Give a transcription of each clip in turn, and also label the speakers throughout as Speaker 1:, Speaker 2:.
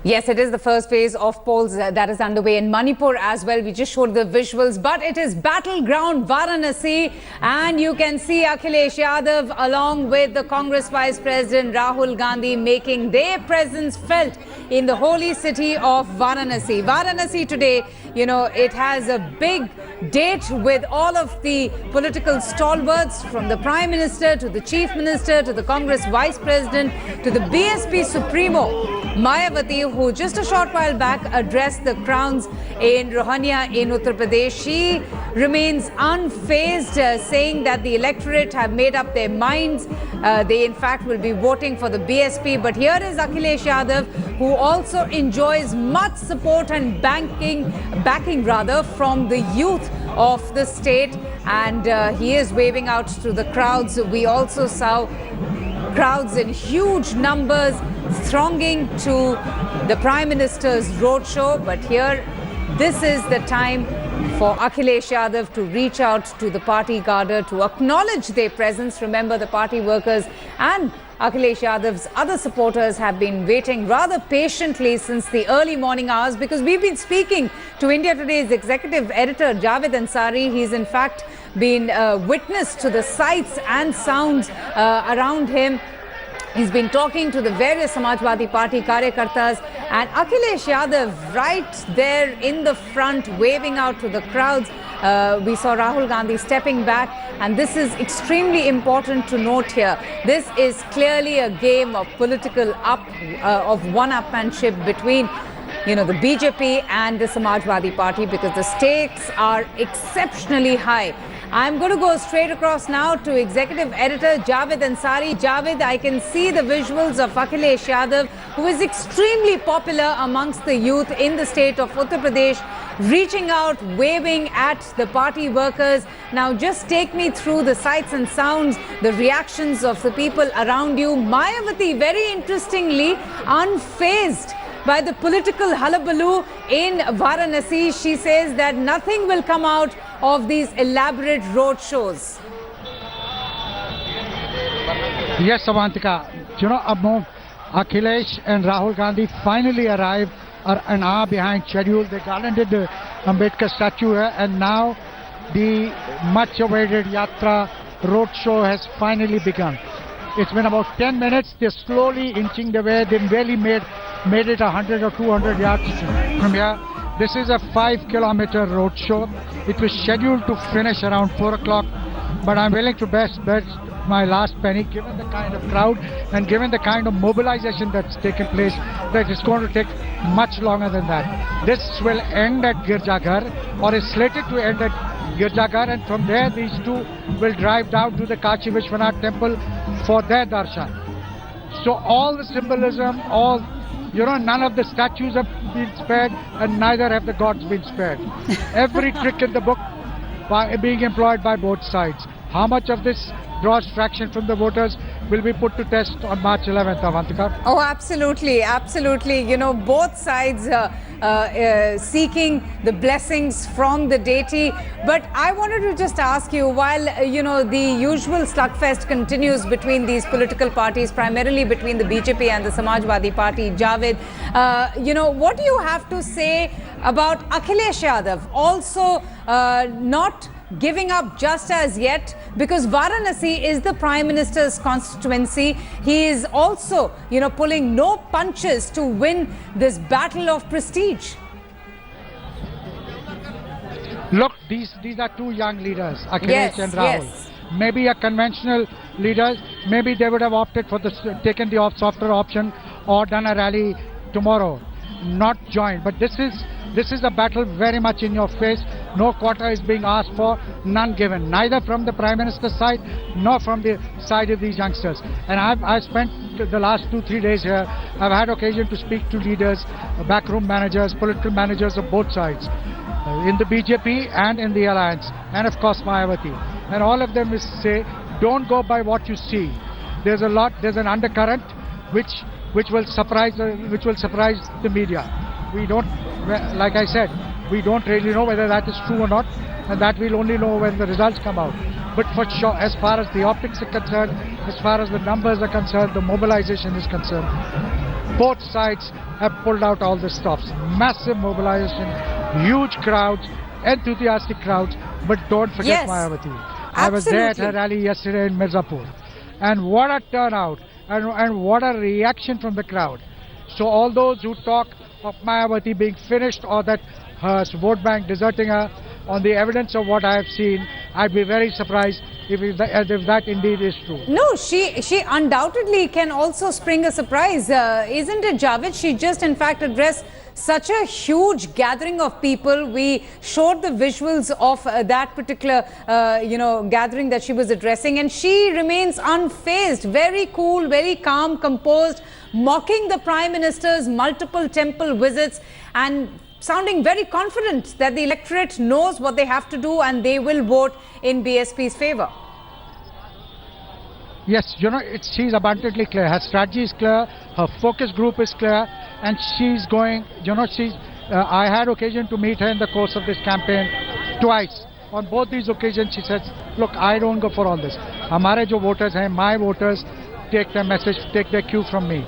Speaker 1: Yes, it is the first phase of polls that is underway in Manipur as well. We just showed the visuals, but it is battleground Varanasi, and you can see Akhilesh Yadav along with the Congress Vice President Rahul Gandhi making their presence felt in the holy city of Varanasi. Varanasi today, you know, it has a big date with all of the political stalwarts, from the Prime Minister to the Chief Minister to the Congress Vice President to the BSP Supremo Mayawati, who just a short while back addressed the crowds in Rohania in Uttar Pradesh. She remains unfazed, saying that the electorate have made up their minds. They in fact will be voting for the BSP. But here is Akhilesh Yadav, who also enjoys much support and backing from the youth of the state, and he is waving out to the crowds. We also saw crowds in huge numbers thronging to the Prime Minister's roadshow. But here, this is the time for Akhilesh Yadav to reach out to the party cadre to acknowledge their presence. Remember, the party workers and Akhilesh Yadav's other supporters have been waiting rather patiently since the early morning hours, because we've been speaking to India Today's executive editor Javed Ansari. He's in fact been witness to the sights and sounds around him. He's been talking to the various Samajwadi Party Karyakartas, and Akhilesh Yadav right there in the front waving out to the crowds. We saw Rahul Gandhi stepping back, and this is extremely important to note here. This is clearly a game of political one-upmanship between, you know, the BJP and the Samajwadi Party, because the stakes are exceptionally high. I'm going to go straight across now to executive editor Javed Ansari. Javed, I can see the visuals of Akhilesh Yadav, who is extremely popular amongst the youth in the state of Uttar Pradesh, reaching out, waving at the party workers. Now just take me through the sights and sounds, the reactions of the people around you. Mayawati, very interestingly, unfazed by the political hullabaloo in Varanasi. She says that nothing will come out of these elaborate road shows.
Speaker 2: Yes, Avantika. You know, Akhilesh and Rahul Gandhi finally arrived an hour behind schedule. They garlanded the Ambedkar statue here, and now the much-awaited Yatra road show has finally begun. It's been about 10 minutes. They're slowly inching the way. They barely made it 100 or 200 yards from here. This is a 5-kilometer road show. It was scheduled to finish around 4 o'clock, but I'm willing to bet my last penny, given the kind of crowd and given the kind of mobilization that's taken place, that it's going to take much longer than that. This will end at Girjaghar, or is slated to end at Girjaghar, and from there these two will drive down to the Kashi Vishwanath temple for their darshan. So all the symbolism, none of the statues have been spared, and neither have the gods been spared. Every trick in the book being employed by both sides. How much of this draws traction from the voters will be put to test on March 11th, Avantika.
Speaker 1: Oh, absolutely, absolutely. You know, both sides seeking the blessings from the deity. But I wanted to just ask you, while, the usual slugfest continues between these political parties, primarily between the BJP and the Samajwadi Party, Javed, what do you have to say about Akhilesh Yadav also not giving up just as yet, because Varanasi is the Prime Minister's constituency? He is also, pulling no punches to win this battle of prestige.
Speaker 2: Look, these are two young leaders, Akhilesh and Rahul.
Speaker 1: Yes.
Speaker 2: Maybe a conventional leader, maybe they would have opted for taken the softer option or done a rally tomorrow, not joined. But this is a battle very much in your face. No quota is being asked for, none given, neither from the Prime Minister's side nor from the side of these youngsters. And I've spent the last 2-3 days here. I've had occasion to speak to leaders, backroom managers, political managers of both sides, in the BJP and in the alliance, and of course Mayawati. And all of them say, don't go by what you see. There's an undercurrent which will surprise the media. We don't, like I said, we don't really know whether that is true or not, and that we'll only know when the results come out. But for sure, as far as the optics are concerned, as far as the numbers are concerned, the mobilization is concerned, Both sides have pulled out all the stops. Massive mobilization, huge crowds, enthusiastic crowds. But don't forget
Speaker 1: Yes,
Speaker 2: Mayawati. I was there at her
Speaker 1: absolutely.
Speaker 2: rally yesterday in Mirzapur. And what a turnout and what a reaction from the crowd. So all those who talk of Mayawati being finished or that her vote bank deserting her, on the evidence of what I have seen, I'd be very surprised if that indeed is true.
Speaker 1: No, she undoubtedly can also spring a surprise, isn't it, Javed? She just, in fact, addressed such a huge gathering of people. We showed the visuals of that particular, gathering that she was addressing, and she remains unfazed, very cool, very calm, composed, mocking the Prime Minister's multiple temple visits and sounding very confident that the electorate knows what they have to do and they will vote in BSP's favor.
Speaker 2: Yes, she's abundantly clear. Her strategy is clear, her focus group is clear, and she's going, I had occasion to meet her in the course of this campaign twice. On both these occasions, she says, look, I don't go for all this. Hamare jo voters hain, my voters take their message, take their cue from me.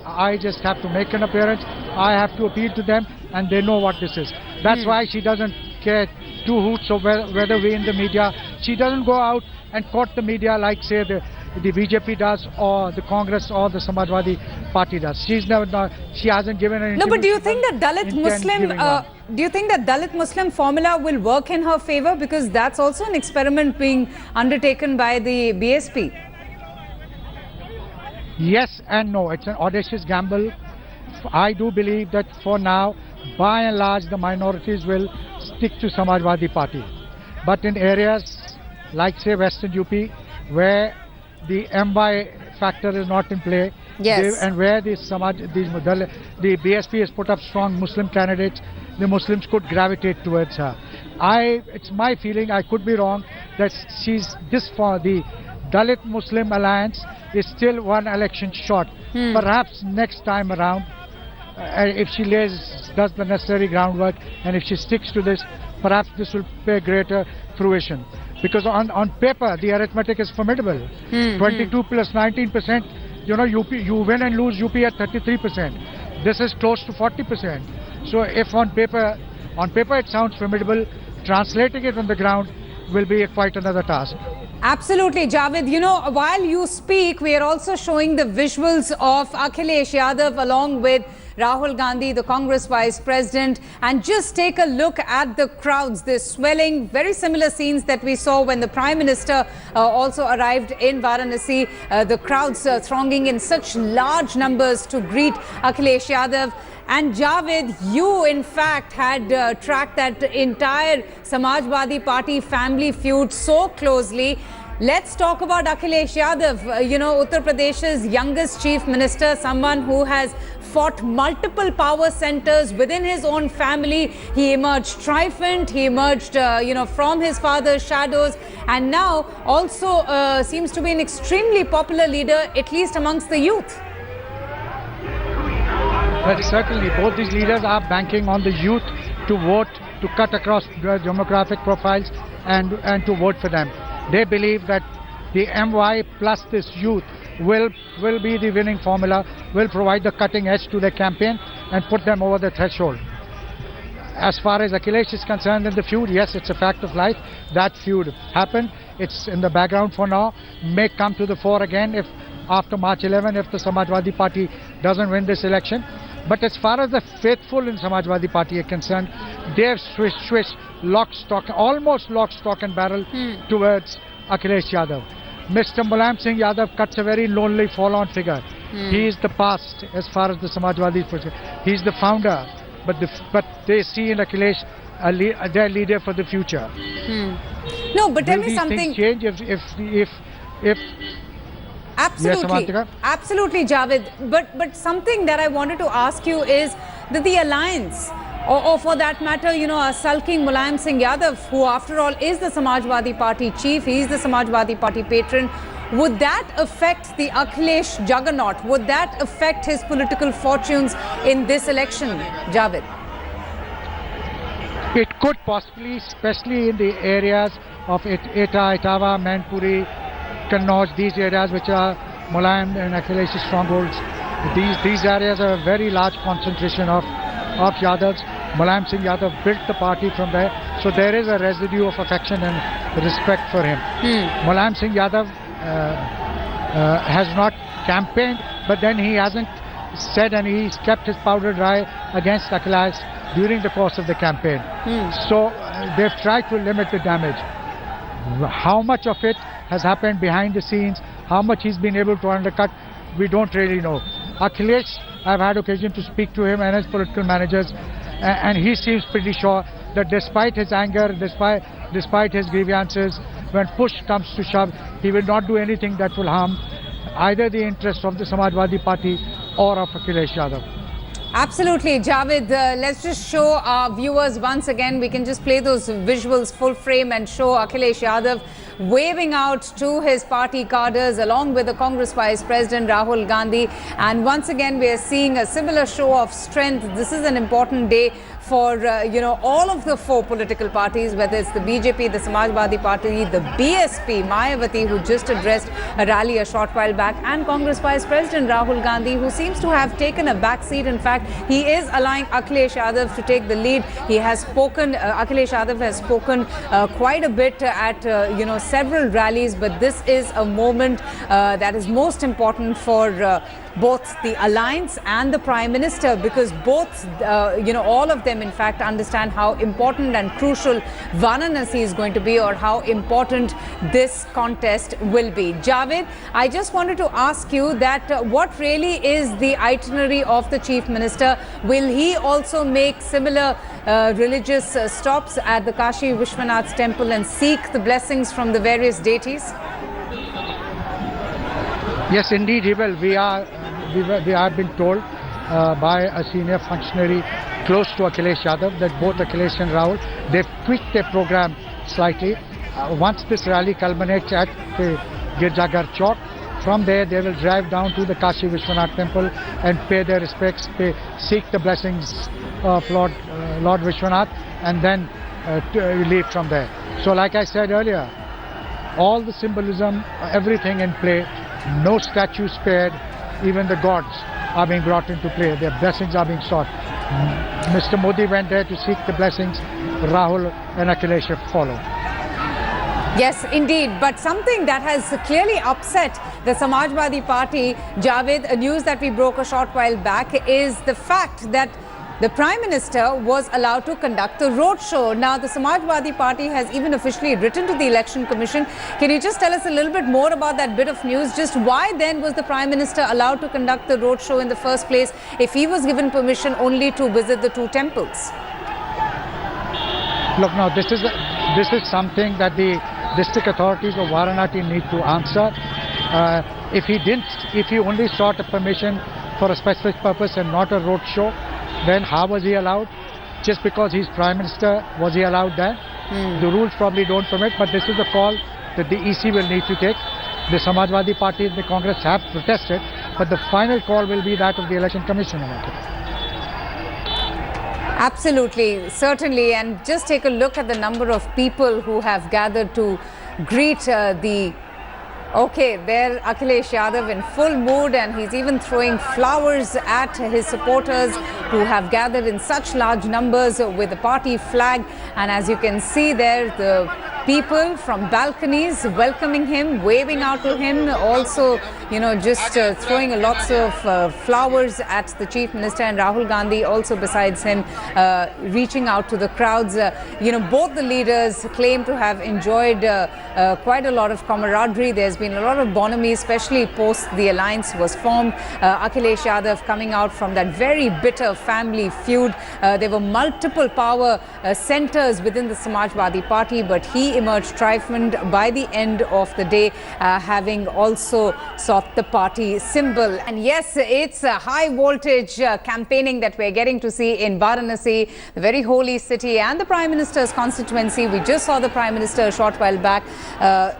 Speaker 2: I just have to make an appearance, I have to appeal to them, and they know what this is. That's why she doesn't care two hoots of whether we in the media. She doesn't go out and court the media like, say, the BJP does, or the Congress, or the Samajwadi Party does. She hasn't given an interview.
Speaker 1: No, but do you think that Dalit Muslim formula will work in her favor? Because that's also an experiment being undertaken by the BSP.
Speaker 2: Yes and no. It's an audacious gamble. I do believe that for now, by and large, the minorities will stick to Samajwadi Party. But in areas like, say, Western UP, where the MY factor is not in play,
Speaker 1: yes,
Speaker 2: and where the BSP has put up strong Muslim candidates, the Muslims could gravitate towards her. It's my feeling, I could be wrong, that she's this far, the Dalit Muslim alliance is still one election short. Perhaps next time around, if she does the necessary groundwork, and if she sticks to this, perhaps this will pay greater fruition. Because on paper, the arithmetic is formidable. 22 plus 19%, you win and lose UP at 33%. This is close to 40%. So if on paper it sounds formidable, translating it on the ground will be quite another task.
Speaker 1: Absolutely, Javed. While you speak, we are also showing the visuals of Akhilesh Yadav along with Rahul Gandhi, the Congress Vice President. And just take a look at the crowds. They're swelling. Very similar scenes that we saw when the Prime Minister also arrived in Varanasi. The crowds thronging in such large numbers to greet Akhilesh Yadav. And Javed, you in fact had tracked that entire Samajwadi Party family feud so closely. Let's talk about Akhilesh Yadav, Uttar Pradesh's youngest chief minister, someone who has fought multiple power centers within his own family. He emerged triumphant, he emerged, from his father's shadows, and now also seems to be an extremely popular leader, at least amongst the youth.
Speaker 2: Well, certainly, both these leaders are banking on the youth to vote, to cut across demographic profiles and to vote for them. They believe that the MY plus this youth will be the winning formula, will provide the cutting edge to their campaign and put them over the threshold. As far as Akhilesh is concerned in the feud, yes, it's a fact of life. That feud happened. It's in the background for now. May come to the fore again if after March 11, if the Samajwadi Party doesn't win this election. But as far as the faithful in Samajwadi Party are concerned, they have switched almost lock, stock and barrel towards Akhilesh Yadav. Mr. Mulayam Singh Yadav cuts a very lonely, forlorn figure. He is the past as far as the Samajwadi is concerned. He's the founder, but they see in Akhilesh their leader for the future.
Speaker 1: No, but tell
Speaker 2: Will
Speaker 1: me
Speaker 2: these
Speaker 1: something.
Speaker 2: things change if
Speaker 1: Absolutely,
Speaker 2: yes,
Speaker 1: absolutely, Javed. But something that I wanted to ask you is that the alliance, or for that matter, a sulking Mulayam Singh Yadav, who after all is the Samajwadi Party chief, he is the Samajwadi Party patron. Would that affect the Akhilesh juggernaut? Would that affect his political fortunes in this election, Javed?
Speaker 2: It could possibly, especially in the areas of Etah, Etawah, Mainpuri, Kannauj, these areas which are Mulayam and Akhilesh's strongholds. these areas are a very large concentration of Yadavs. Mulayam Singh Yadav built the party from there, so there is a residue of affection and respect for him. Mulayam Singh Yadav has not campaigned, but then he hasn't said, and he's kept his powder dry against Akhilesh during the course of the campaign. So they've tried to limit the damage. How much of it has happened behind the scenes, how much he's been able to undercut, we don't really know. Akhilesh, I've had occasion to speak to him and his political managers, and he seems pretty sure that despite his anger, despite his grievances, when push comes to shove, he will not do anything that will harm either the interests of the Samajwadi Party or of Akhilesh Yadav.
Speaker 1: Absolutely, Javed. Let's just show our viewers once again. We can just play those visuals full frame and show Akhilesh Yadav waving out to his party cadres along with the Congress Vice President Rahul Gandhi. And once again, we are seeing a similar show of strength. This is an important day for, all of the four political parties, whether it's the BJP, the Samajwadi Party, the BSP, Mayawati, who just addressed a rally a short while back, and Congress Vice President Rahul Gandhi, who seems to have taken a back seat. In fact, he is allowing Akhilesh Yadav to take the lead. He has spoken, Akhilesh Yadav has spoken quite a bit at, several rallies, but this is a moment that is most important for both the alliance and the Prime Minister, because both, all of them in fact understand how important and crucial Varanasi is going to be, or how important this contest will be. Javed, I just wanted to ask you that what really is the itinerary of the Chief Minister? Will he also make similar religious stops at the Kashi Vishwanath temple and seek the blessings from the various deities?
Speaker 2: Yes, indeed he will. We have been told by a senior functionary close to Akhilesh Yadav that both Akhilesh and Rahul, they've tweaked their program slightly. Once this rally culminates at the Girjaghar Chowk, from there they will drive down to the Kashi Vishwanath temple and pay their respects, seek the blessings of Lord Vishwanath, and then leave from there. So like I said earlier, all the symbolism, everything in play, no statue spared, even the gods are being brought into play. Their blessings are being sought. Mr. Modi went there to seek the blessings. Rahul and Akhilesh have followed.
Speaker 1: Yes, indeed. But something that has clearly upset the Samajwadi Party, Javed, a news that we broke a short while back, is the fact that the Prime Minister was allowed to conduct the roadshow. Now, the Samajwadi Party has even officially written to the Election Commission. Can you just tell us a little bit more about that bit of news? Just why then was the Prime Minister allowed to conduct the roadshow in the first place if he was given permission only to visit the two temples?
Speaker 2: Look, now this is something that the district authorities of Varanasi need to answer. If he only sought a permission for a specific purpose and not a roadshow, then how was he allowed? Just because he's Prime Minister, was he allowed that? The rules probably don't permit, but this is a call that the EC will need to take. The Samajwadi Party and the Congress have protested, but the final call will be that of the Election Commission about it.
Speaker 1: Absolutely, certainly. And just take a look at the number of people who have gathered to greet Okay, there Akhilesh Yadav in full mood, and he's even throwing flowers at his supporters who have gathered in such large numbers with the party flag. And as you can see there, the people from balconies welcoming him, waving out to him, also, just throwing lots of flowers at the Chief Minister, and Rahul Gandhi also besides him, reaching out to the crowds. Both the leaders claim to have enjoyed quite a lot of camaraderie. There's been a lot of bonhomie, especially post the alliance was formed. Akhilesh Yadav coming out from that very bitter family feud. There were multiple power centers within the Samajwadi Party, but he emerged triumphant by the end of the day, having also sought the party symbol. And yes, it's a high voltage campaigning that we're getting to see in Varanasi, the very holy city, and the Prime Minister's constituency. We just saw the Prime Minister a short while back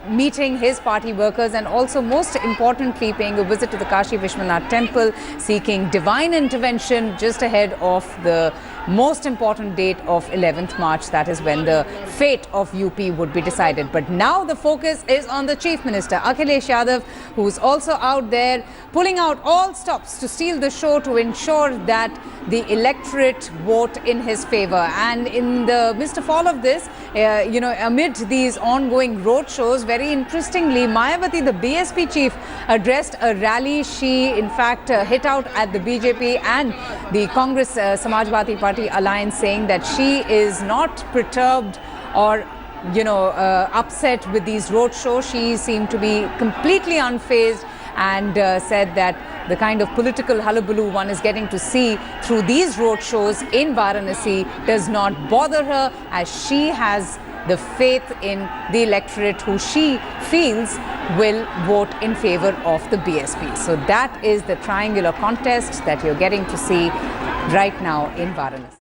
Speaker 1: meeting his party workers, and also most importantly paying a visit to the Kashi Vishwanath temple, seeking divine intervention just ahead of the most important date of 11th March. That is when the fate of UP would be decided. But now the focus is on the Chief Minister, Akhilesh Yadav, who's also out there pulling out all stops to steal the show to ensure that the electorate vote in his favor. And in the midst of all of this, amid these ongoing road shows, very interestingly, Mayawati, the BSP chief, addressed a rally. She, in fact, hit out at the BJP and the Congress Samajwadi Party alliance, saying that she is not perturbed or upset with these road shows. She seemed to be completely unfazed and said that the kind of political hullabaloo one is getting to see through these road shows in Varanasi does not bother her, as she has the faith in the electorate who she feels will vote in favor of the BSP. So that is the triangular contest that you're getting to see right now in Varanasi.